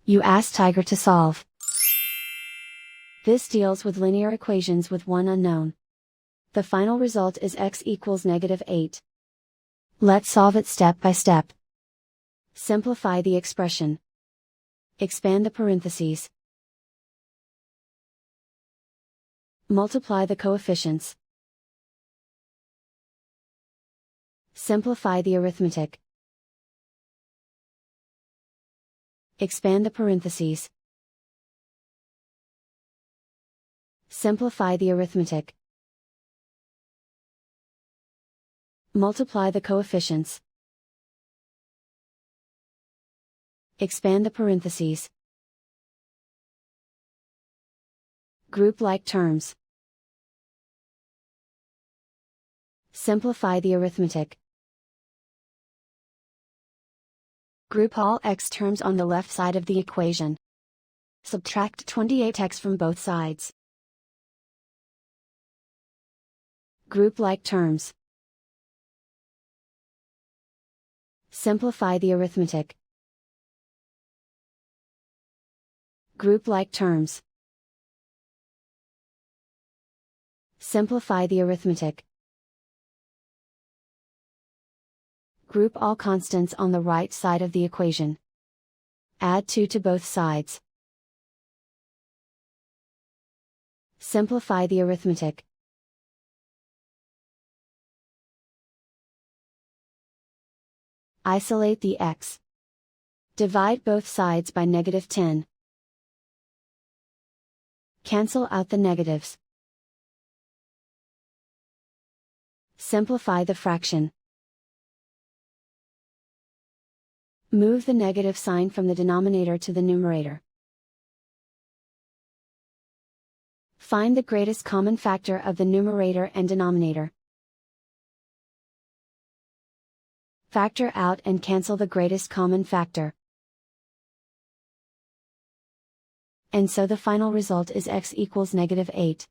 You ask Tiger to solve. This deals with linear equations with one unknown. The final result is x equals -8. Let's solve it step by step. Simplify the expression. Expand the parentheses. Multiply the coefficients. Simplify the arithmetic. Expand the parentheses. Simplify the arithmetic. Multiply the coefficients. Expand the parentheses. Group like terms. Simplify the arithmetic. Group all x terms on the left side of the equation. Subtract 28x from both sides. Group like terms. Simplify the arithmetic. Group like terms. Simplify the arithmetic. Group all constants on the right side of the equation. Add 2 to both sides. Simplify the arithmetic. Isolate the x. Divide both sides by -10. Cancel out the negatives. Simplify the fraction. Move the negative sign from the denominator to the numerator. Find the greatest common factor of the numerator and denominator. Factor out and cancel the greatest common factor. And so the final result is x equals -8.